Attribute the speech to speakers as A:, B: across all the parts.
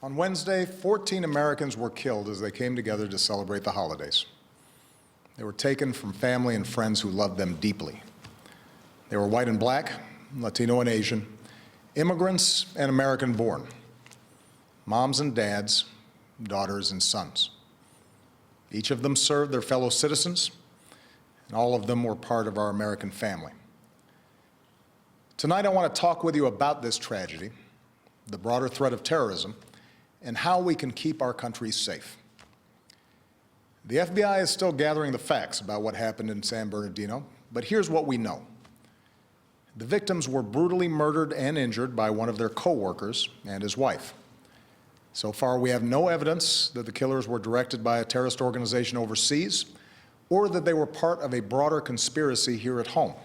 A: On Wednesday, 14 Americans were killed as they came together to celebrate the holidays. They were taken from family and friends who loved them deeply. They were white and black, Latino and Asian, immigrants and American-born, moms and dads, daughters and sons. Each of them served their fellow citizens, and all of them were part of our American family. Tonight, I want to talk with you about this tragedy, the broader threat of terrorism, and how we can keep our country safe. The FBI is still gathering the facts about what happened in San Bernardino, but here's what we know. The victims were brutally murdered and injured by one of their co-workers and his wife. So far, we have no evidence that the killers were directed by a terrorist organization overseas or that they were part of a broader conspiracy here at home.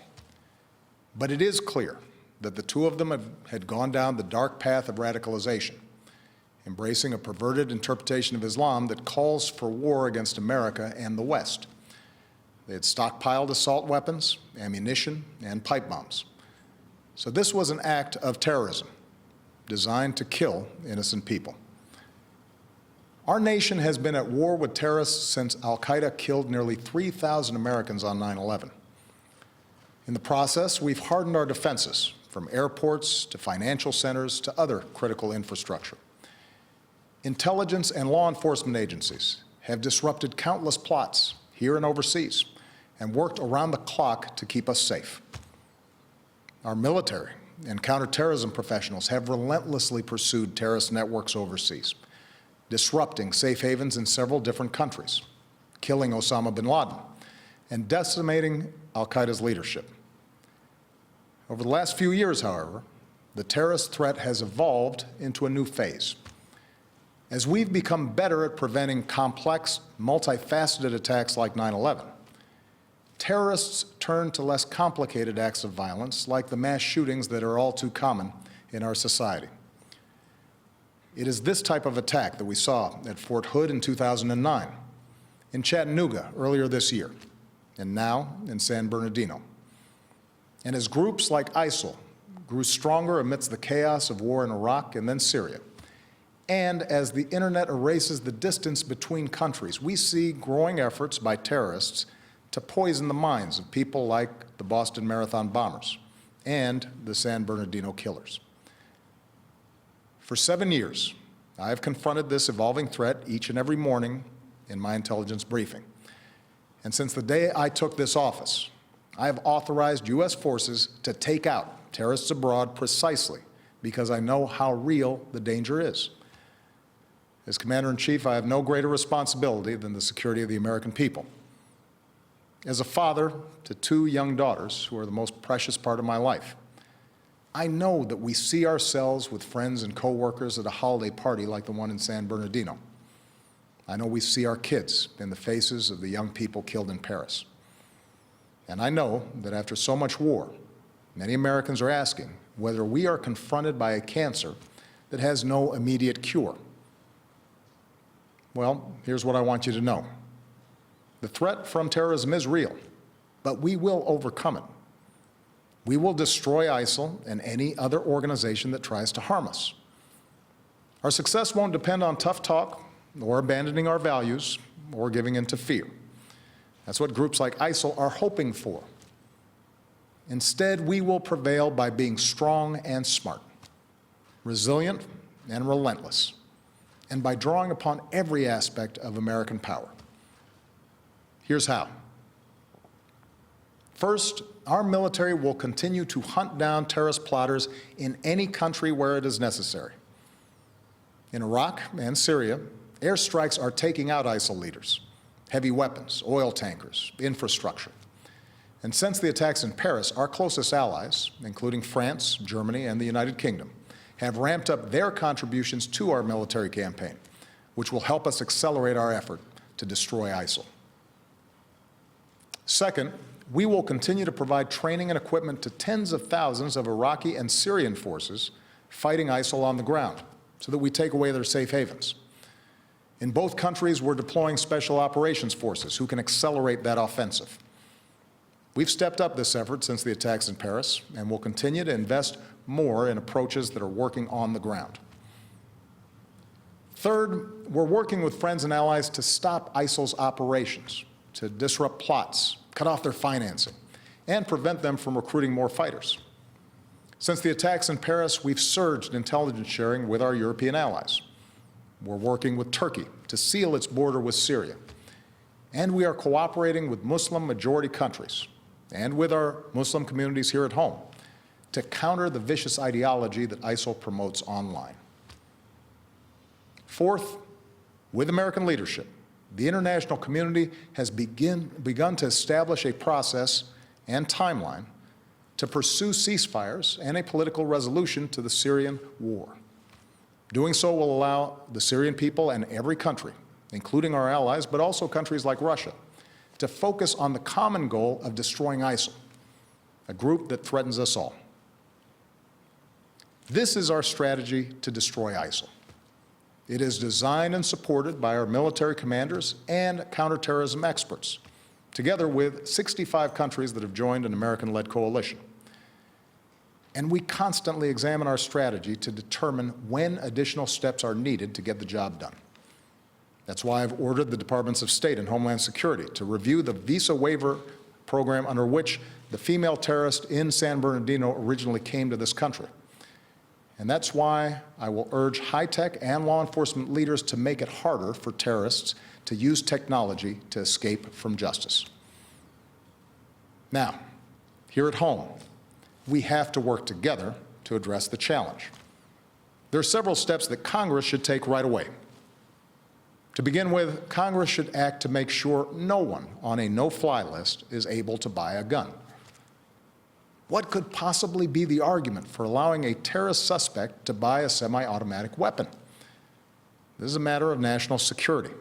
A: But it is clear that the two of them had gone down the dark path of radicalization, embracing a perverted interpretation of Islam that calls for war against America and the West. They had stockpiled assault weapons, ammunition, and pipe bombs. So this was an act of terrorism designed to kill innocent people. Our nation has been at war with terrorists since al-Qaeda killed nearly 3,000 Americans on 9/11. In the process, we've hardened our defenses, from airports to financial centers to other critical infrastructure. Intelligence and law enforcement agencies have disrupted countless plots here and overseas and worked around the clock to keep us safe. Our military and counterterrorism professionals have relentlessly pursued terrorist networks overseas, disrupting safe havens in several different countries, killing Osama bin Laden, and decimating al-Qaeda's leadership. Over the last few years, however, the terrorist threat has evolved into a new phase. As we've become better at preventing complex, multifaceted attacks like 9/11, terrorists turn to less complicated acts of violence like the mass shootings that are all too common in our society. It is this type of attack that we saw at Fort Hood in 2009, in Chattanooga earlier this year, and now in San Bernardino. And as groups like ISIL grew stronger amidst the chaos of war in Iraq and then Syria, and as the internet erases the distance between countries, we see growing efforts by terrorists to poison the minds of people like the Boston Marathon bombers and the San Bernardino killers. For 7 years, I have confronted this evolving threat each and every morning in my intelligence briefing. And since the day I took this office, I have authorized U.S. forces to take out terrorists abroad precisely because I know how real the danger is. As Commander-in-Chief, I have no greater responsibility than the security of the American people. As a father to 2 young daughters who are the most precious part of my life, I know that we see ourselves with friends and co-workers at a holiday party like the one in San Bernardino. I know we see our kids in the faces of the young people killed in Paris. And I know that after so much war, many Americans are asking whether we are confronted by a cancer that has no immediate cure. Well, here's what I want you to know. The threat from terrorism is real, but we will overcome it. We will destroy ISIL and any other organization that tries to harm us. Our success won't depend on tough talk or abandoning our values or giving in to fear. That's what groups like ISIL are hoping for. Instead, we will prevail by being strong and smart, resilient and relentless, and by drawing upon every aspect of American power. Here's how. First, our military will continue to hunt down terrorist plotters in any country where it is necessary. In Iraq and Syria, airstrikes are taking out ISIL leaders, heavy weapons, oil tankers, infrastructure. And since the attacks in Paris, our closest allies, including France, Germany, and the United Kingdom, have ramped up their contributions to our military campaign, which will help us accelerate our effort to destroy ISIL. Second, we will continue to provide training and equipment to tens of thousands of Iraqi and Syrian forces fighting ISIL on the ground so that we take away their safe havens. In both countries, we're deploying special operations forces who can accelerate that offensive. We've stepped up this effort since the attacks in Paris and will continue to invest more in approaches that are working on the ground. Third, we're working with friends and allies to stop ISIL's operations, to disrupt plots, cut off their financing, and prevent them from recruiting more fighters. Since the attacks in Paris, we've surged intelligence sharing with our European allies. We're working with Turkey to seal its border with Syria. And we are cooperating with Muslim-majority countries and with our Muslim communities here at home to counter the vicious ideology that ISIL promotes online. Fourth, with American leadership, the international community has begun to establish a process and timeline to pursue ceasefires and a political resolution to the Syrian war. Doing so will allow the Syrian people and every country, including our allies, but also countries like Russia, to focus on the common goal of destroying ISIL, a group that threatens us all. This is our strategy to destroy ISIL. It is designed and supported by our military commanders and counterterrorism experts, together with 65 countries that have joined an American-led coalition. And we constantly examine our strategy to determine when additional steps are needed to get the job done. That's why I've ordered the Departments of State and Homeland Security to review the visa waiver program under which the female terrorist in San Bernardino originally came to this country. And that's why I will urge high-tech and law enforcement leaders to make it harder for terrorists to use technology to escape from justice. Now, here at home, we have to work together to address the challenge. There are several steps that Congress should take right away. To begin with, Congress should act to make sure no one on a no-fly list is able to buy a gun. What could possibly be the argument for allowing a terrorist suspect to buy a semi-automatic weapon? This is a matter of national security.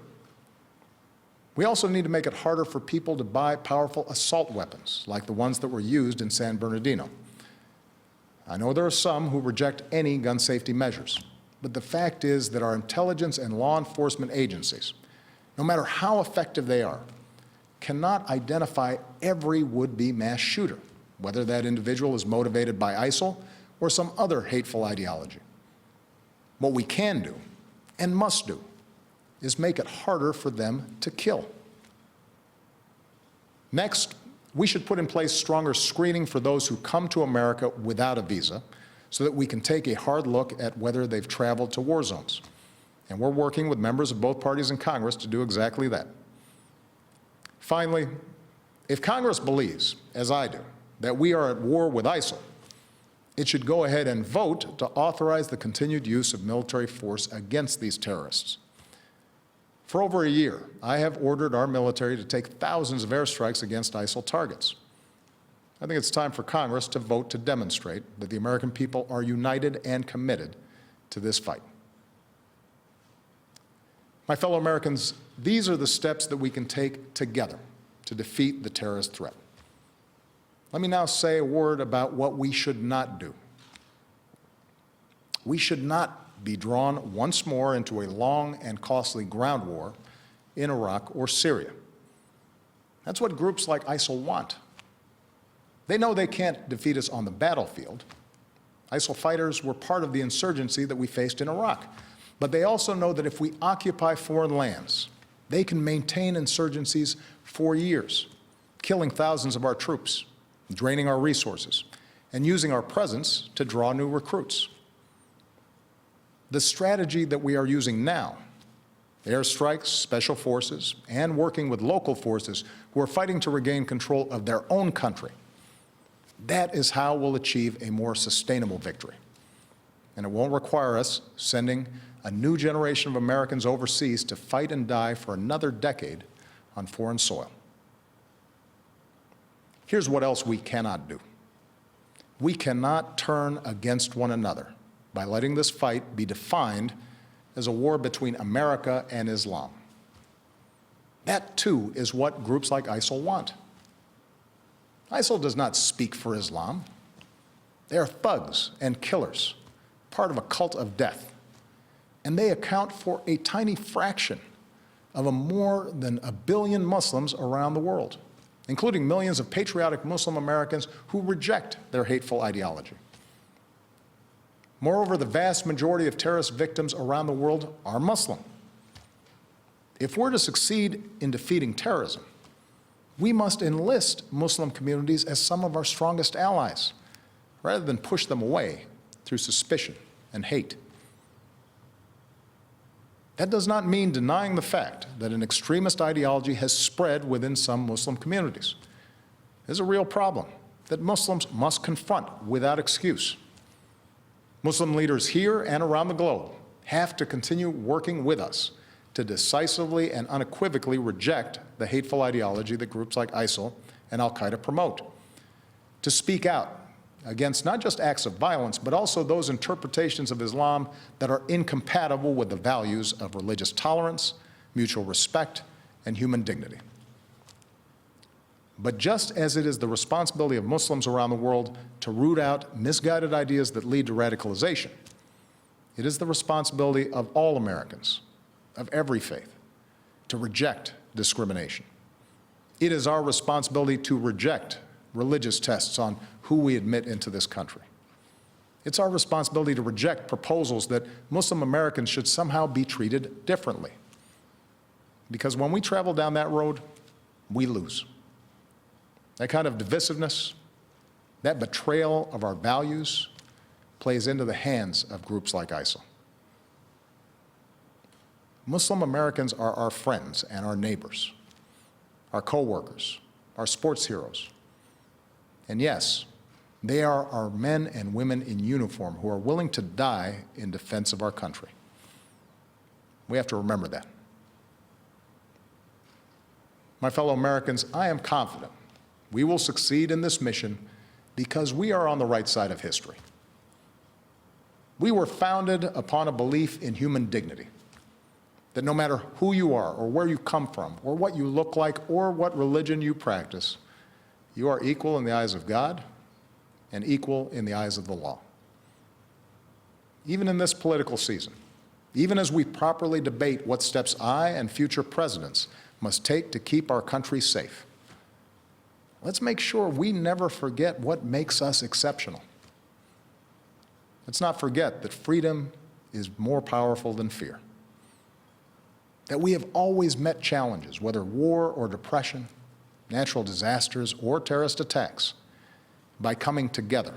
A: We also need to make it harder for people to buy powerful assault weapons, like the ones that were used in San Bernardino. I know there are some who reject any gun safety measures, but the fact is that our intelligence and law enforcement agencies, no matter how effective they are, cannot identify every would-be mass shooter, whether that individual is motivated by ISIL or some other hateful ideology. What we can do, and must do, is make it harder for them to kill. Next, we should put in place stronger screening for those who come to America without a visa so that we can take a hard look at whether they've traveled to war zones. And we're working with members of both parties in Congress to do exactly that. Finally, if Congress believes, as I do, that we are at war with ISIL, it should go ahead and vote to authorize the continued use of military force against these terrorists. For over a year, I have ordered our military to take thousands of airstrikes against ISIL targets. I think it's time for Congress to vote to demonstrate that the American people are united and committed to this fight. My fellow Americans, these are the steps that we can take together to defeat the terrorist threat. Let me now say a word about what we should not do. We should not be drawn once more into a long and costly ground war in Iraq or Syria. That's what groups like ISIL want. They know they can't defeat us on the battlefield. ISIL fighters were part of the insurgency that we faced in Iraq. But they also know that if we occupy foreign lands, they can maintain insurgencies for years, killing thousands of our troops, draining our resources, and using our presence to draw new recruits. The strategy that we are using now, airstrikes, special forces, and working with local forces who are fighting to regain control of their own country, that is how we'll achieve a more sustainable victory. And it won't require us sending a new generation of Americans overseas to fight and die for another decade on foreign soil. Here's what else we cannot do. We cannot turn against one another by letting this fight be defined as a war between America and Islam. That, too, is what groups like ISIL want. ISIL does not speak for Islam. They are thugs and killers, part of a cult of death. And they account for a tiny fraction of more than 1 billion Muslims around the world, including millions of patriotic Muslim Americans who reject their hateful ideology. Moreover, the vast majority of terrorist victims around the world are Muslim. If we're to succeed in defeating terrorism, we must enlist Muslim communities as some of our strongest allies, rather than push them away through suspicion and hate. That does not mean denying the fact that an extremist ideology has spread within some Muslim communities. There's a real problem that Muslims must confront without excuse. Muslim leaders here and around the globe have to continue working with us to decisively and unequivocally reject the hateful ideology that groups like ISIL and al-Qaeda promote, to speak out against not just acts of violence, but also those interpretations of Islam that are incompatible with the values of religious tolerance, mutual respect, and human dignity. But just as it is the responsibility of Muslims around the world to root out misguided ideas that lead to radicalization, it is the responsibility of all Americans, of every faith, to reject discrimination. It is our responsibility to reject religious tests on who we admit into this country. It's our responsibility to reject proposals that Muslim Americans should somehow be treated differently. Because when we travel down that road, we lose. That kind of divisiveness, that betrayal of our values, plays into the hands of groups like ISIL. Muslim Americans are our friends and our neighbors, our co-workers, our sports heroes. And yes, they are our men and women in uniform who are willing to die in defense of our country. We have to remember that. My fellow Americans, I am confident we will succeed in this mission because we are on the right side of history. We were founded upon a belief in human dignity, that no matter who you are or where you come from or what you look like or what religion you practice, you are equal in the eyes of God and equal in the eyes of the law. Even in this political season, even as we properly debate what steps I and future presidents must take to keep our country safe, let's make sure we never forget what makes us exceptional. Let's not forget that freedom is more powerful than fear, that we have always met challenges, whether war or depression, natural disasters or terrorist attacks, by coming together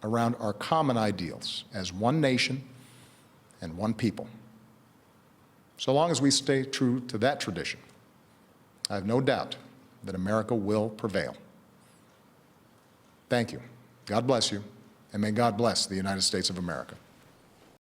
A: around our common ideals as one nation and one people. So long as we stay true to that tradition, I have no doubt that America will prevail. Thank you. God bless you, and may God bless the United States of America.